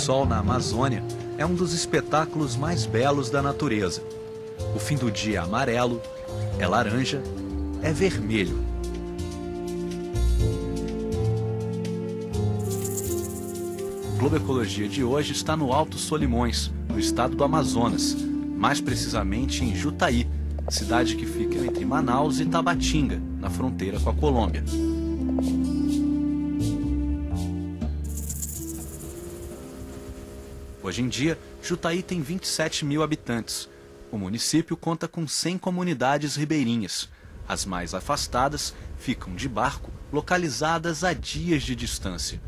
sol na Amazônia é um dos espetáculos mais belos da natureza. O fim do dia é amarelo, é laranja, é vermelho. O Globo Ecologia de hoje está no Alto Solimões, no estado do Amazonas, mais precisamente em Jutaí, cidade que fica entre Manaus e Tabatinga, na fronteira com a Colômbia. Hoje em dia, Jutaí tem 27 mil habitantes. O município conta com 100 comunidades ribeirinhas. As mais afastadas ficam de barco, localizadas a dias de distância.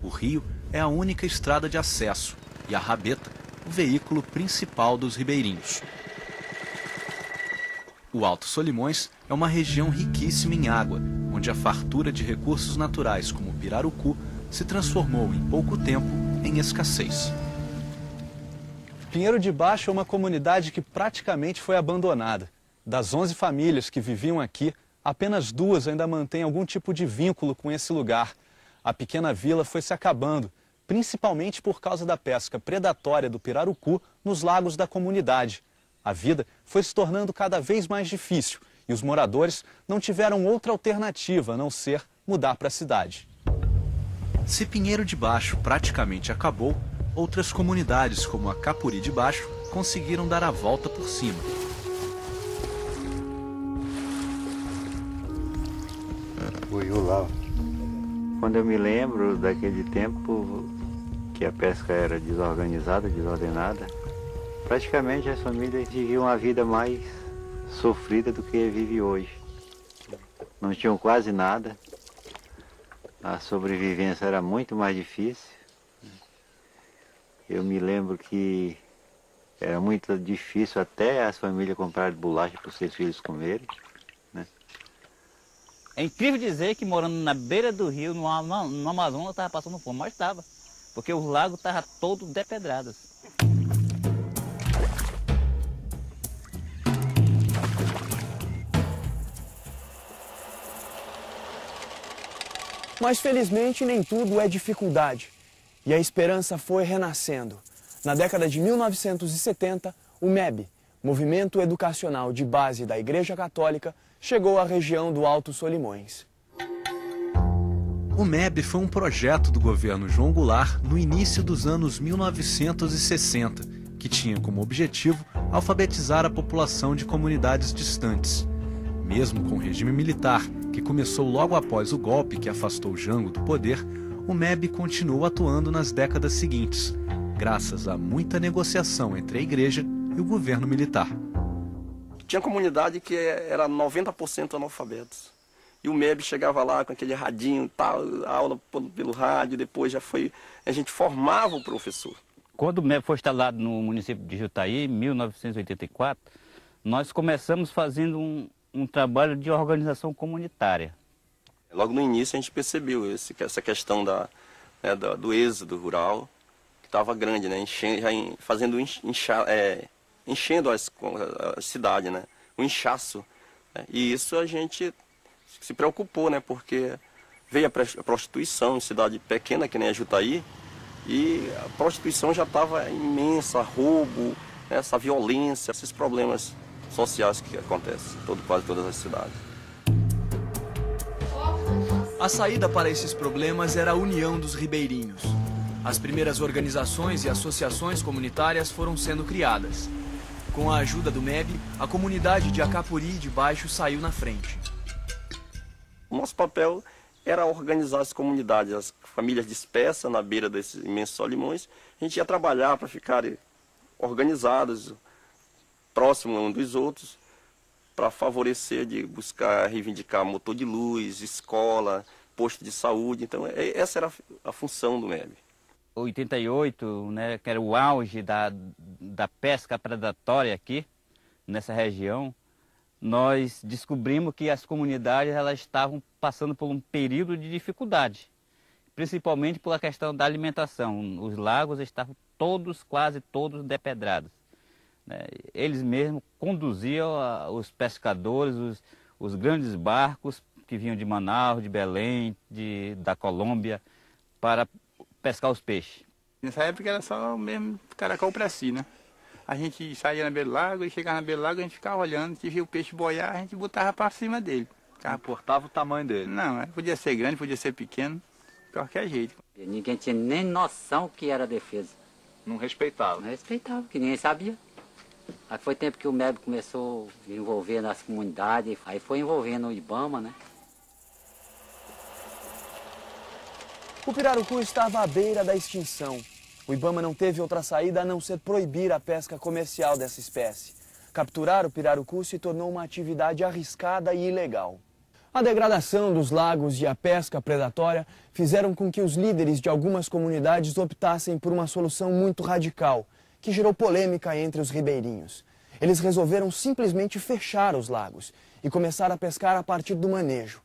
O rio é a única estrada de acesso e a rabeta, o veículo principal dos ribeirinhos. O Alto Solimões é uma região riquíssima em água, onde a fartura de recursos naturais como o pirarucu se transformou em pouco tempo em escassez. Pinheiro de Baixo é uma comunidade que praticamente foi abandonada. Das 11 famílias que viviam aqui, apenas 2 ainda mantêm algum tipo de vínculo com esse lugar. A pequena vila foi se acabando, principalmente por causa da pesca predatória do pirarucu nos lagos da comunidade. A vida foi se tornando cada vez mais difícil e os moradores não tiveram outra alternativa a não ser mudar para a cidade. Se Pinheiro de Baixo praticamente acabou, outras comunidades, como a Capuri de Baixo, conseguiram dar a volta por cima. Quando eu me lembro daquele tempo que a pesca era desorganizada, desordenada, praticamente as famílias viviam uma vida mais sofrida do que vive hoje. Não tinham quase nada, a sobrevivência era muito mais difícil. Eu me lembro que era muito difícil até as famílias comprarem bolacha para os seus filhos comerem, né? É incrível dizer que morando na beira do rio, no Amazonas, estava passando fome, mas estava, porque os lagos estavam todos depedrados. Mas felizmente nem tudo é dificuldade. E a esperança foi renascendo. Na década de 1970, o MEB, Movimento Educacional de Base da Igreja Católica, chegou à região do Alto Solimões. O MEB foi um projeto do governo João Goulart no início dos anos 1960, que tinha como objetivo alfabetizar a população de comunidades distantes. Mesmo com o regime militar, que começou logo após o golpe que afastou Jango do poder, o MEB continuou atuando nas décadas seguintes, graças a muita negociação entre a igreja e o governo militar. Tinha comunidade que era 90% analfabetos. E o MEB chegava lá com aquele radinho, tal, aula pelo rádio, depois a gente formava o professor. Quando o MEB foi instalado no município de Jutaí, em 1984, nós começamos fazendo um trabalho de organização comunitária. Logo no início a gente percebeu essa questão do êxodo rural, que estava grande, né? Enchendo a cidade, né? O inchaço. Né? E isso a gente se preocupou, né? Porque veio a prostituição em cidade pequena, que nem a Jutaí, e a prostituição já estava imensa, roubo, essa violência, esses problemas sociais que acontecem em quase todas as cidades. A saída para esses problemas era a união dos ribeirinhos. As primeiras organizações e associações comunitárias foram sendo criadas. Com a ajuda do MEB, a comunidade de Acapuri de Baixo saiu na frente. O nosso papel era organizar as comunidades, as famílias dispersas na beira desses imensos solimões. A gente ia trabalhar para ficarem organizadas, próximos uns dos outros, para favorecer, de buscar reivindicar motor de luz, escola, posto de saúde. Então, essa era a função do MEB. 88, né, que era o auge da pesca predatória aqui, nessa região, nós descobrimos que as comunidades elas estavam passando por um período de dificuldade, principalmente pela questão da alimentação. Os lagos estavam quase todos depedrados. Eles mesmos conduziam os pescadores, os grandes barcos que vinham de Manaus, de Belém, da Colômbia, para pescar os peixes. Nessa época era só mesmo caracol para si, né? A gente saía na beira do lago e chegava na beira do lago, a gente ficava olhando, se via o peixe boiar, a gente botava para cima dele. Não importava o tamanho dele? Não, podia ser grande, podia ser pequeno, de qualquer jeito. Ninguém tinha nem noção que era defesa. Não respeitava? Não respeitava, que ninguém sabia. Aí foi tempo que o MEB começou a envolver nas comunidades, aí foi envolvendo o IBAMA, né? O pirarucu estava à beira da extinção. O IBAMA não teve outra saída a não ser proibir a pesca comercial dessa espécie. Capturar o pirarucu se tornou uma atividade arriscada e ilegal. A degradação dos lagos e a pesca predatória fizeram com que os líderes de algumas comunidades optassem por uma solução muito radical, que gerou polêmica entre os ribeirinhos. Eles resolveram simplesmente fechar os lagos e começar a pescar a partir do manejo.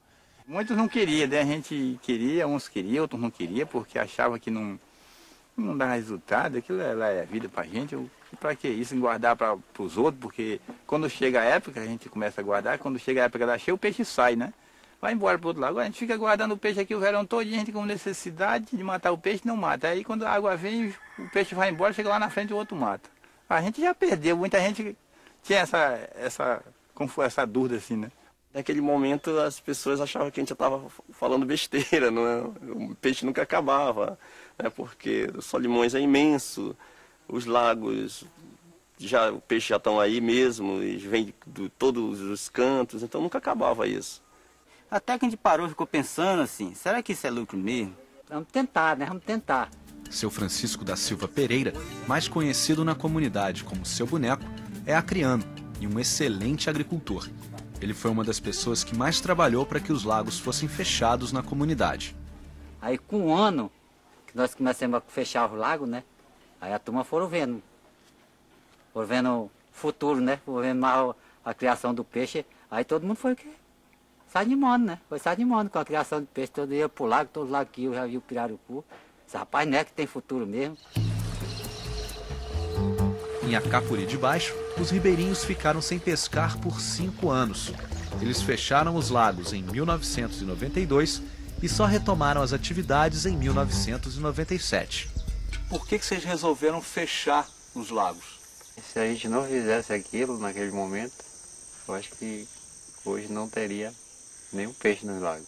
Muitos não queriam, né? A gente queria, uns queriam, outros não queriam, porque achavam que não dava resultado, aquilo é vida pra gente. Para que isso, em guardar para os outros, porque quando chega a época, a gente começa a guardar, quando chega a época da cheia, o peixe sai, né? Vai embora para o outro lado. Agora a gente fica guardando o peixe aqui o verão todo, e a gente com necessidade de matar o peixe, não mata. Aí quando a água vem, o peixe vai embora, chega lá na frente e o outro mata. A gente já perdeu, muita gente tinha essa dúvida assim, né? Naquele momento as pessoas achavam que a gente já estava falando besteira, não é? O peixe nunca acabava, né? Porque o Solimões é imenso, os lagos, o peixe já estão aí mesmo, e vem de todos os cantos, então nunca acabava isso. Até que a gente parou e ficou pensando assim, será que isso é lucro mesmo? Vamos tentar, né? Vamos tentar. Seu Francisco da Silva Pereira, mais conhecido na comunidade como Seu Boneco, é acriano e um excelente agricultor. Ele foi uma das pessoas que mais trabalhou para que os lagos fossem fechados na comunidade. Aí com um ano que nós começamos a fechar os lagos, né? Aí a turma foram vendo o futuro, né? Foram vendo mais a criação do peixe. Aí todo mundo foi se animando, né? Foi se animando com a criação do peixe. Todo dia pro lago, todo lago aqui eu já vi o pirarucu. Esse rapaz, né, que tem futuro mesmo. Em Acapuri de Baixo, os ribeirinhos ficaram sem pescar por 5 anos. Eles fecharam os lagos em 1992 e só retomaram as atividades em 1997. Por que vocês resolveram fechar os lagos? Se a gente não fizesse aquilo naquele momento, eu acho que hoje não teria nenhum peixe nos lagos.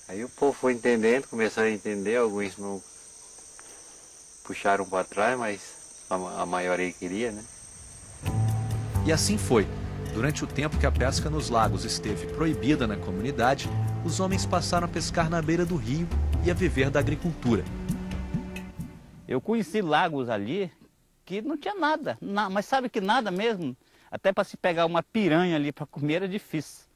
Aí o povo foi entendendo, começou a entender, alguns não puxaram para trás, mas a maioria queria, né? E assim foi. Durante o tempo que a pesca nos lagos esteve proibida na comunidade, os homens passaram a pescar na beira do rio e a viver da agricultura. Eu conheci lagos ali que não tinha nada, mas sabe que nada mesmo? Até para se pegar uma piranha ali para comer era difícil.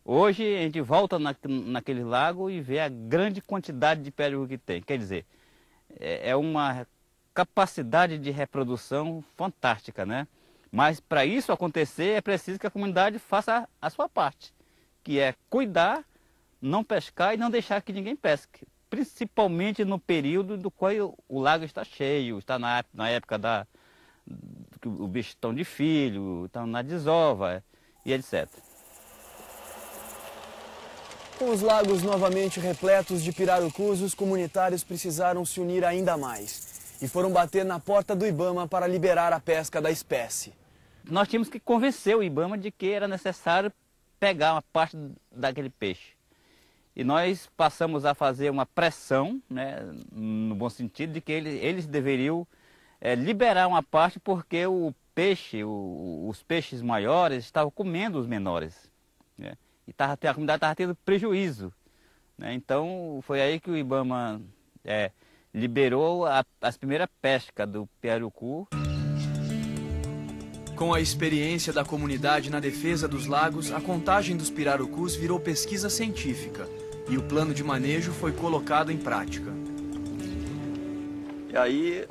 Hoje a gente volta naquele lago e vê a grande quantidade de pirarucu que tem. Quer dizer, é uma capacidade de reprodução fantástica, né? Mas para isso acontecer é preciso que a comunidade faça a sua parte, que é cuidar, não pescar e não deixar que ninguém pesque. Principalmente no período do qual o lago está cheio, está na época que o bicho estão de filho, estão na desova e etc. Com os lagos novamente repletos de pirarucus, os comunitários precisaram se unir ainda mais e foram bater na porta do IBAMA para liberar a pesca da espécie. Nós tínhamos que convencer o IBAMA de que era necessário pegar uma parte daquele peixe. E nós passamos a fazer uma pressão, né, no bom sentido, de que eles deveriam liberar uma parte porque o peixe, os peixes maiores estavam comendo os menores, né, e a comunidade estava tendo prejuízo, né. Então foi aí que o IBAMA liberou as primeiras pescas do pirarucu. Com a experiência da comunidade na defesa dos lagos, a contagem dos pirarucus virou pesquisa científica e o plano de manejo foi colocado em prática. E aí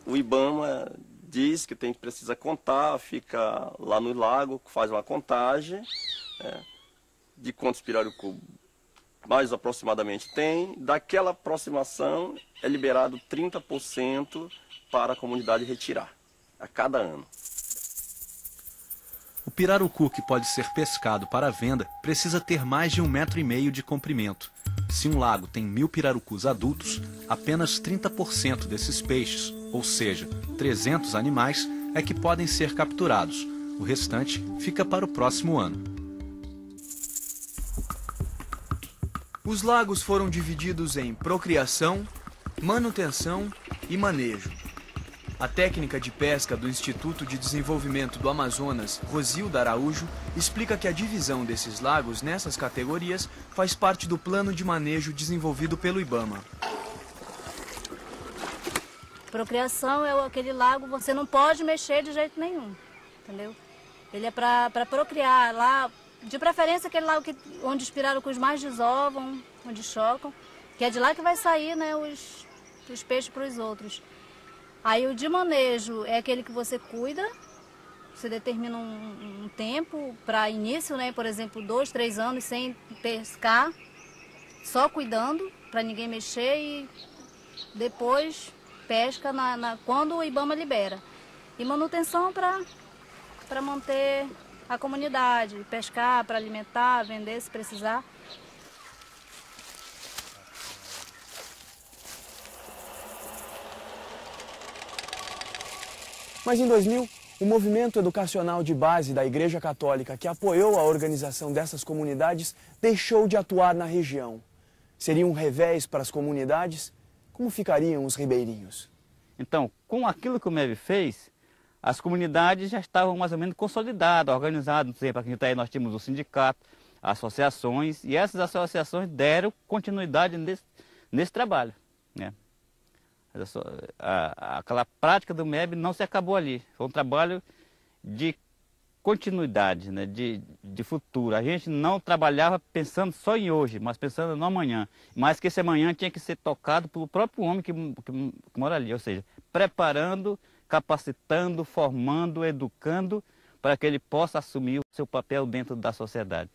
o IBAMA diz que precisa contar, fica lá no lago, faz uma contagem de quantos pirarucu mais aproximadamente tem. Daquela aproximação é liberado 30% para a comunidade retirar a cada ano. O pirarucu que pode ser pescado para venda precisa ter mais de 1,5 metros de comprimento. Se um lago tem 1000 pirarucus adultos, apenas 30% desses peixes, ou seja, 300 animais, é que podem ser capturados. O restante fica para o próximo ano. Os lagos foram divididos em procriação, manutenção e manejo. A técnica de pesca do Instituto de Desenvolvimento do Amazonas, Rosilda Araújo, explica que a divisão desses lagos nessas categorias faz parte do plano de manejo desenvolvido pelo IBAMA. Procriação é aquele lago, você não pode mexer de jeito nenhum, entendeu? Ele é para procriar lá, de preferência aquele lago onde os pirarucus mais desovam, onde chocam, que é de lá que vai sair, né, os peixes para os outros. Aí o de manejo é aquele que você cuida, você determina um tempo para início, né, por exemplo, 2, 3 anos sem pescar, só cuidando para ninguém mexer e depois pesca quando o IBAMA libera. E manutenção para manter a comunidade, pescar para alimentar, vender se precisar. Mas em 2000, o movimento educacional de base da Igreja Católica que apoiou a organização dessas comunidades deixou de atuar na região. Seria um revés para as comunidades? Como ficariam os ribeirinhos? Então, com aquilo que o MEB fez, as comunidades já estavam mais ou menos consolidadas, organizadas. Por exemplo, aqui em Itaí nós tínhamos o sindicato, associações, e essas associações deram continuidade nesse trabalho, né? Aquela prática do MEB não se acabou ali. Foi um trabalho de continuidade, né? de futuro. A gente não trabalhava pensando só em hoje, mas pensando no amanhã. Mas que esse amanhã tinha que ser tocado pelo próprio homem que mora ali. Ou seja, preparando, capacitando, formando, educando, para que ele possa assumir o seu papel dentro da sociedade.